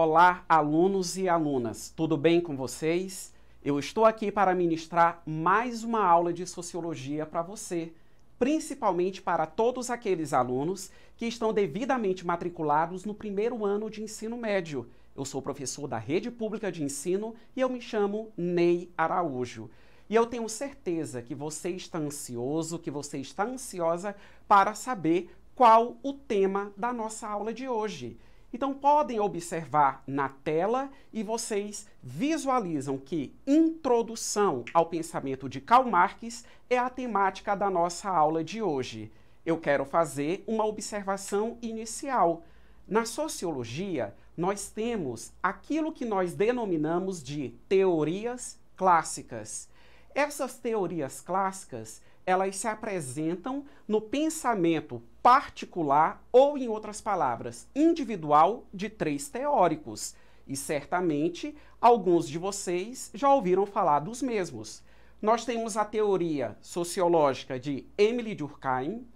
Olá, alunos e alunas, tudo bem com vocês? Eu estou aqui para ministrar mais uma aula de Sociologia para você, principalmente para todos aqueles alunos que estão devidamente matriculados no primeiro ano de ensino médio. Eu sou professor da Rede Pública de Ensino e eu me chamo Ney Araújo. E eu tenho certeza que você está ansioso, que você está ansiosa para saber qual o tema da nossa aula de hoje. Então, podem observar na tela e vocês visualizam que Introdução ao Pensamento de Karl Marx é a temática da nossa aula de hoje. Eu quero fazer uma observação inicial. Na sociologia, nós temos aquilo que nós denominamos de teorias clássicas. Essas teorias clássicas, elas se apresentam no pensamento particular ou, em outras palavras, individual de três teóricos. E certamente alguns de vocês já ouviram falar dos mesmos. Nós temos a teoria sociológica de Émile Durkheim,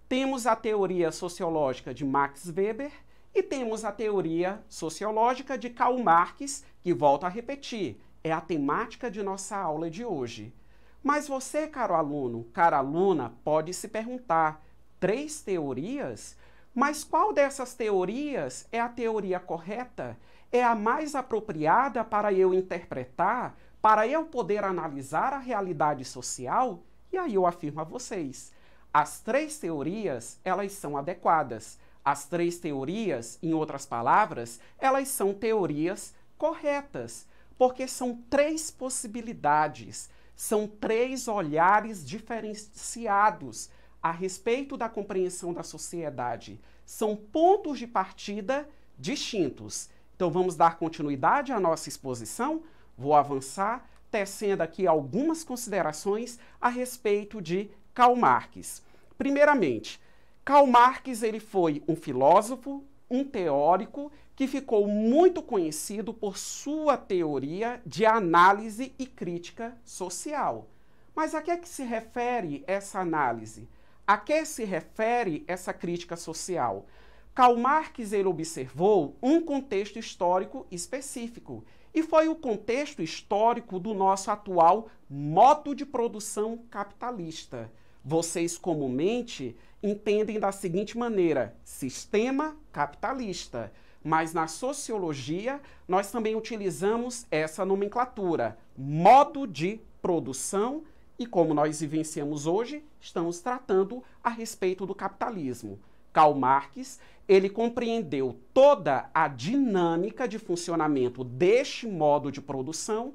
temos a teoria sociológica de Max Weber e temos a teoria sociológica de Karl Marx, que, volto a repetir, é a temática de nossa aula de hoje. Mas você, caro aluno, cara aluna, pode se perguntar, três teorias? Mas qual dessas teorias é a teoria correta? É a mais apropriada para eu interpretar, para eu poder analisar a realidade social? E aí eu afirmo a vocês, as três teorias, elas são adequadas. As três teorias, em outras palavras, elas são teorias corretas, porque são três possibilidades, são três olhares diferenciados a respeito da compreensão da sociedade. São pontos de partida distintos. Então vamos dar continuidade à nossa exposição. Vou avançar, tecendo aqui algumas considerações a respeito de Karl Marx. Primeiramente, Karl Marx ele foi um filósofo, um teórico que ficou muito conhecido por sua teoria de análise e crítica social. Mas a que se refere essa análise? A que se refere essa crítica social? Karl Marx ele observou um contexto histórico específico, e foi o contexto histórico do nosso atual modo de produção capitalista. Vocês comumente entendem da seguinte maneira, sistema capitalista. Mas na sociologia, nós também utilizamos essa nomenclatura, modo de produção, e como nós vivenciamos hoje, estamos tratando a respeito do capitalismo. Karl Marx, ele compreendeu toda a dinâmica de funcionamento deste modo de produção,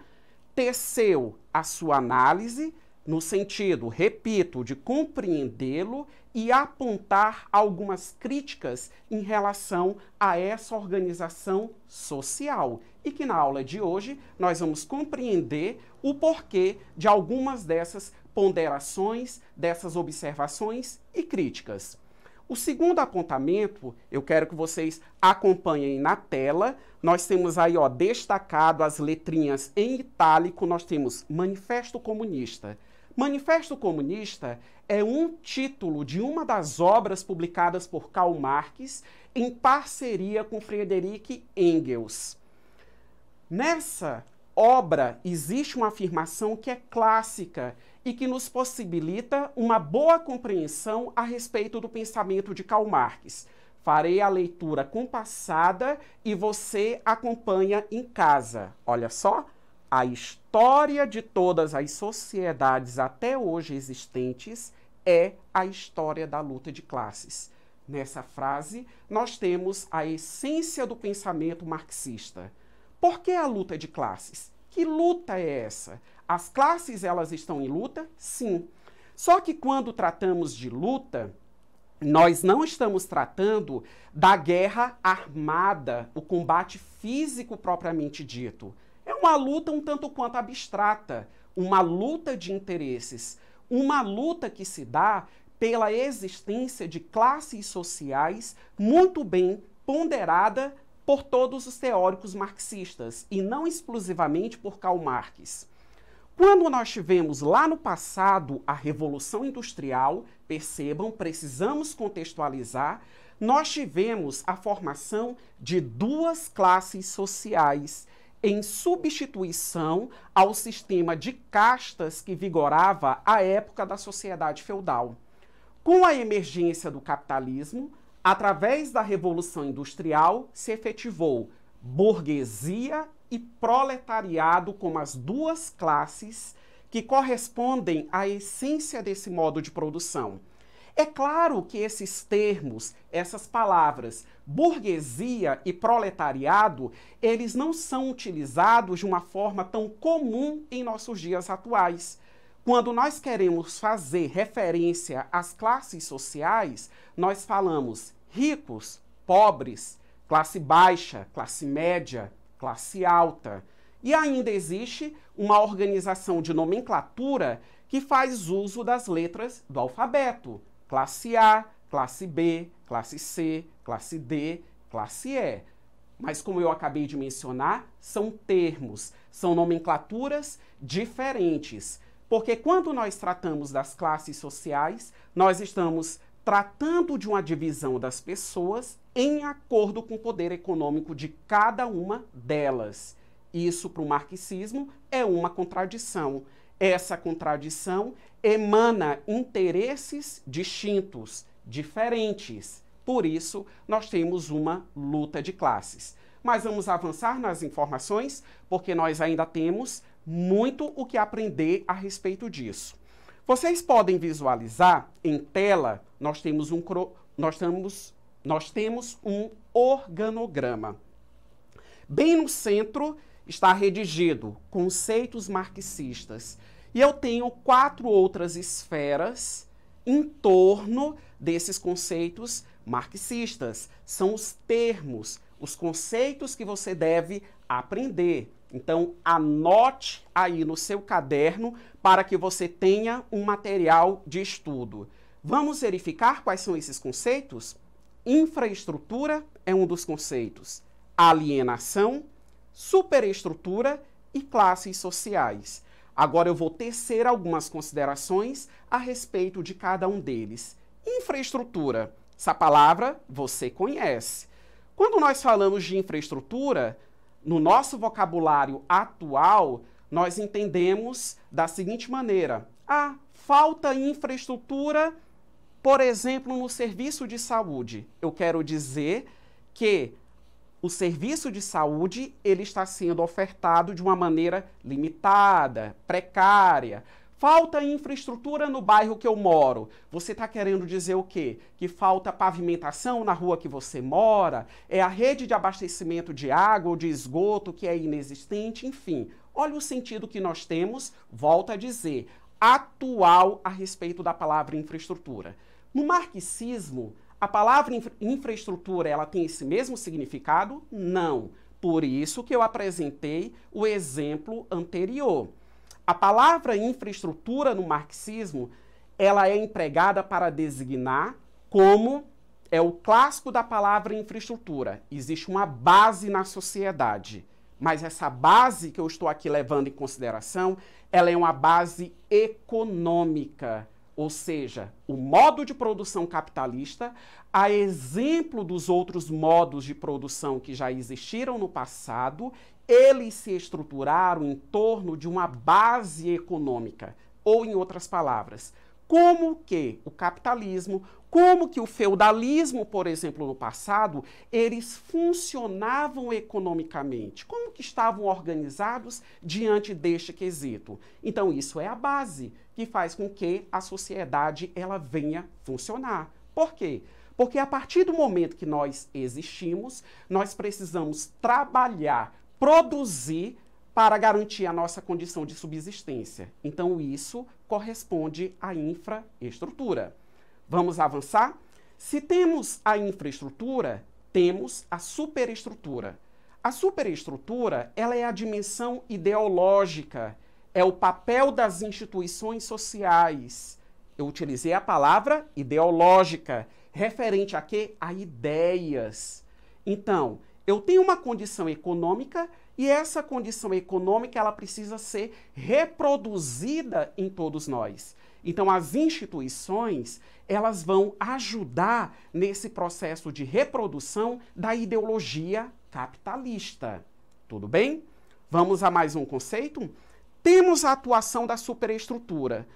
teceu a sua análise, no sentido, repito, de compreendê-lo e apontar algumas críticas em relação a essa organização social. E que na aula de hoje nós vamos compreender o porquê de algumas dessas ponderações, dessas observações e críticas. O segundo apontamento, eu quero que vocês acompanhem na tela. Nós temos aí, ó, destacado as letrinhas em itálico, nós temos Manifesto Comunista. Manifesto Comunista é um título de uma das obras publicadas por Karl Marx em parceria com Friedrich Engels. Nessa obra existe uma afirmação que é clássica e que nos possibilita uma boa compreensão a respeito do pensamento de Karl Marx. Farei a leitura compassada e você acompanha em casa. Olha só. A história de todas as sociedades até hoje existentes é a história da luta de classes. Nessa frase, nós temos a essência do pensamento marxista. Por que a luta de classes? Que luta é essa? As classes, elas estão em luta? Sim. Só que quando tratamos de luta, nós não estamos tratando da guerra armada, o combate físico propriamente dito. É uma luta um tanto quanto abstrata, uma luta de interesses, uma luta que se dá pela existência de classes sociais muito bem ponderada por todos os teóricos marxistas, e não exclusivamente por Karl Marx. Quando nós tivemos lá no passado a Revolução Industrial, percebam, precisamos contextualizar, nós tivemos a formação de duas classes sociais em substituição ao sistema de castas que vigorava à época da sociedade feudal. Com a emergência do capitalismo, através da Revolução Industrial, se efetivou burguesia e proletariado como as duas classes que correspondem à essência desse modo de produção. É claro que esses termos, essas palavras, burguesia e proletariado, eles não são utilizados de uma forma tão comum em nossos dias atuais. Quando nós queremos fazer referência às classes sociais, nós falamos ricos, pobres, classe baixa, classe média, classe alta. E ainda existe uma organização de nomenclatura que faz uso das letras do alfabeto. Classe A, classe B, classe C, classe D, classe E. Mas como eu acabei de mencionar, são termos, são nomenclaturas diferentes. Porque quando nós tratamos das classes sociais, nós estamos tratando de uma divisão das pessoas em acordo com o poder econômico de cada uma delas. Isso, para o marxismo, é uma contradição. Essa contradição emana interesses distintos, diferentes. Por isso, nós temos uma luta de classes. Mas vamos avançar nas informações, porque nós ainda temos muito o que aprender a respeito disso. Vocês podem visualizar em tela, nós temos um organograma. Bem no centro está redigido conceitos marxistas. E eu tenho 4 outras esferas em torno desses conceitos marxistas. São os termos, os conceitos que você deve aprender. Então, anote aí no seu caderno para que você tenha um material de estudo. Vamos verificar quais são esses conceitos? Infraestrutura é um dos conceitos. Alienação, superestrutura e classes sociais. Agora eu vou tecer algumas considerações a respeito de cada um deles. Infraestrutura. Essa palavra você conhece. Quando nós falamos de infraestrutura, no nosso vocabulário atual, nós entendemos da seguinte maneira. Falta infraestrutura, por exemplo, no serviço de saúde. Eu quero dizer que o serviço de saúde ele está sendo ofertado de uma maneira limitada, precária. Falta infraestrutura no bairro que eu moro. Você está querendo dizer o quê? Que falta pavimentação na rua que você mora? É a rede de abastecimento de água ou de esgoto que é inexistente? Enfim, olha o sentido que nós temos, volto a dizer, atual a respeito da palavra infraestrutura. No marxismo, a palavra infraestrutura, ela tem esse mesmo significado? Não. Por isso que eu apresentei o exemplo anterior. A palavra infraestrutura no marxismo, ela é empregada para designar como é o clássico da palavra infraestrutura. Existe uma base na sociedade, mas essa base que eu estou aqui levando em consideração, ela é uma base econômica. Ou seja, o modo de produção capitalista, a exemplo dos outros modos de produção que já existiram no passado, eles se estruturaram em torno de uma base econômica. Ou, em outras palavras, como que o capitalismo, como que o feudalismo, por exemplo, no passado, eles funcionavam economicamente, como que estavam organizados diante deste quesito. Então, isso é a base que faz com que a sociedade ela venha funcionar. Por quê? Porque a partir do momento que nós existimos, nós precisamos trabalhar, produzir para garantir a nossa condição de subsistência. Então, isso corresponde à infraestrutura. Vamos avançar? Se temos a infraestrutura, temos a superestrutura. A superestrutura, ela é a dimensão ideológica, é o papel das instituições sociais. Eu utilizei a palavra ideológica, referente a quê? A ideias. Então, eu tenho uma condição econômica e essa condição econômica ela precisa ser reproduzida em todos nós. Então, as instituições, elas vão ajudar nesse processo de reprodução da ideologia capitalista. Tudo bem? Vamos a mais um conceito? Temos a atuação da superestrutura.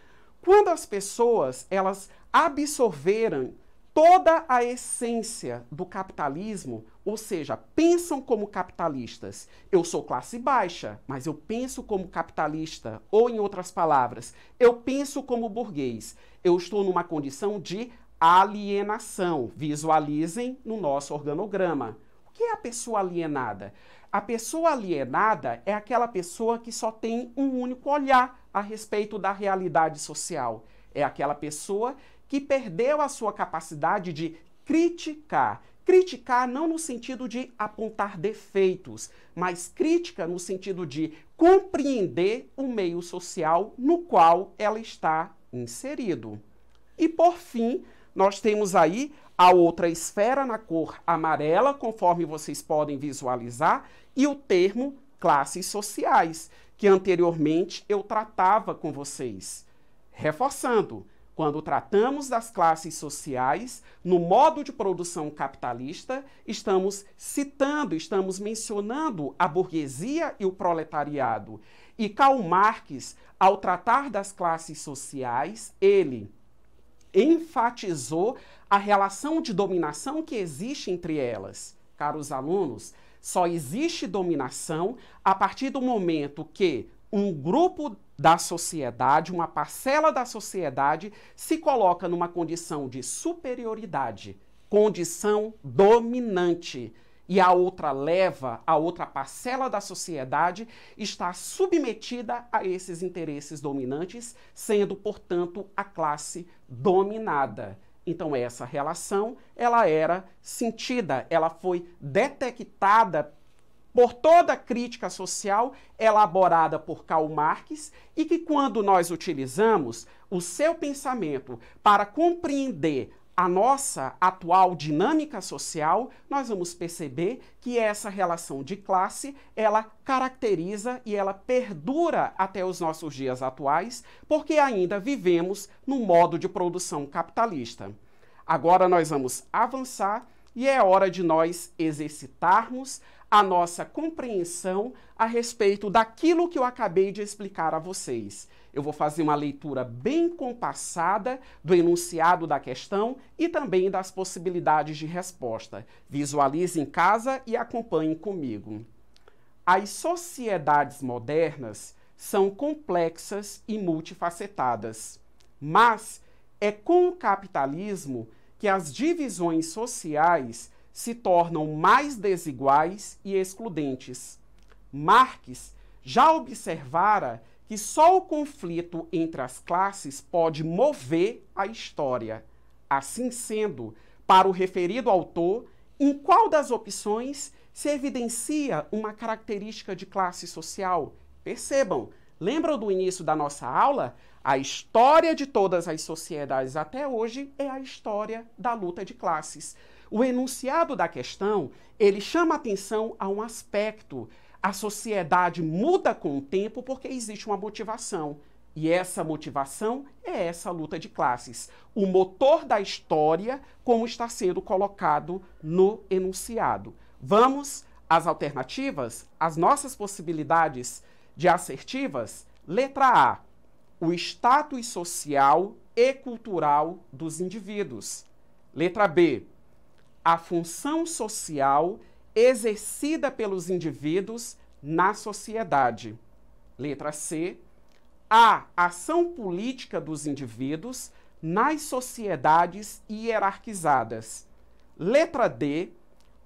Quando as pessoas, elas absorveram toda a essência do capitalismo, ou seja, pensam como capitalistas. Eu sou classe baixa, mas eu penso como capitalista, ou em outras palavras, eu penso como burguês. Eu estou numa condição de alienação. Visualizem no nosso organograma. O que é a pessoa alienada? A pessoa alienada é aquela pessoa que só tem um único olhar a respeito da realidade social. É aquela pessoa que perdeu a sua capacidade de criticar. Criticar não no sentido de apontar defeitos, mas crítica no sentido de compreender o meio social no qual ela está inserido. E por fim, nós temos aí a outra esfera na cor amarela, conforme vocês podem visualizar, e o termo classes sociais, que anteriormente eu tratava com vocês. Reforçando, quando tratamos das classes sociais, no modo de produção capitalista, estamos citando, estamos mencionando a burguesia e o proletariado. E Karl Marx, ao tratar das classes sociais, ele enfatizou a relação de dominação que existe entre elas. Caros alunos, só existe dominação a partir do momento que um grupo da sociedade, uma parcela da sociedade, se coloca numa condição de superioridade, condição dominante. E a outra leva, a outra parcela da sociedade está submetida a esses interesses dominantes, sendo, portanto, a classe dominada. Então, essa relação, ela era sentida, ela foi detectada por toda a crítica social elaborada por Karl Marx e que quando nós utilizamos o seu pensamento para compreender a nossa atual dinâmica social, nós vamos perceber que essa relação de classe, ela caracteriza e ela perdura até os nossos dias atuais, porque ainda vivemos num modo de produção capitalista. Agora nós vamos avançar e é hora de nós exercitarmos a nossa compreensão a respeito daquilo que eu acabei de explicar a vocês. Eu vou fazer uma leitura bem compassada do enunciado da questão e também das possibilidades de resposta. Visualize em casa e acompanhem comigo. As sociedades modernas são complexas e multifacetadas, mas é com o capitalismo que as divisões sociais se tornam mais desiguais e excludentes. Marx já observara que só o conflito entre as classes pode mover a história. Assim sendo, para o referido autor, em qual das opções se evidencia uma característica de classe social? Percebam, lembram do início da nossa aula? A história de todas as sociedades até hoje é a história da luta de classes. O enunciado da questão, ele chama atenção a um aspecto. A sociedade muda com o tempo porque existe uma motivação. E essa motivação é essa luta de classes. O motor da história, como está sendo colocado no enunciado. Vamos às alternativas, às nossas possibilidades de assertivas? Letra A. O status social e cultural dos indivíduos. Letra B. A função social exercida pelos indivíduos na sociedade. Letra C. A ação política dos indivíduos nas sociedades hierarquizadas. Letra D.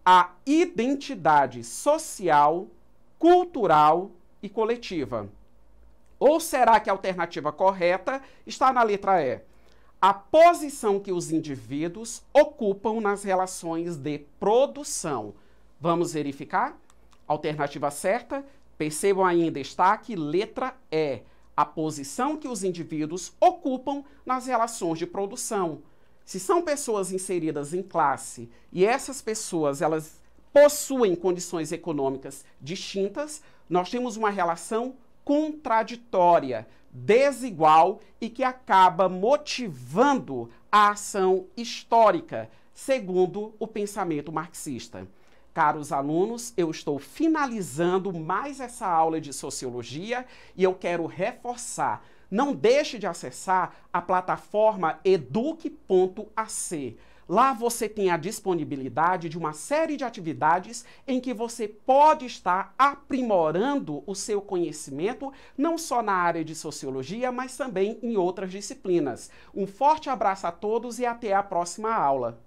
A identidade social, cultural e coletiva. Ou será que a alternativa correta está na letra E? A posição que os indivíduos ocupam nas relações de produção. Vamos verificar? Alternativa certa, percebam aí em destaque, letra E. A posição que os indivíduos ocupam nas relações de produção. Se são pessoas inseridas em classe e essas pessoas elas possuem condições econômicas distintas, nós temos uma relação contraditória. desigual e que acaba motivando a ação histórica, segundo o pensamento marxista. Caros alunos, eu estou finalizando mais essa aula de sociologia e eu quero reforçar. Não deixe de acessar a plataforma eduque.ac. Lá você tem a disponibilidade de uma série de atividades em que você pode estar aprimorando o seu conhecimento, não só na área de sociologia, mas também em outras disciplinas. Um forte abraço a todos e até a próxima aula.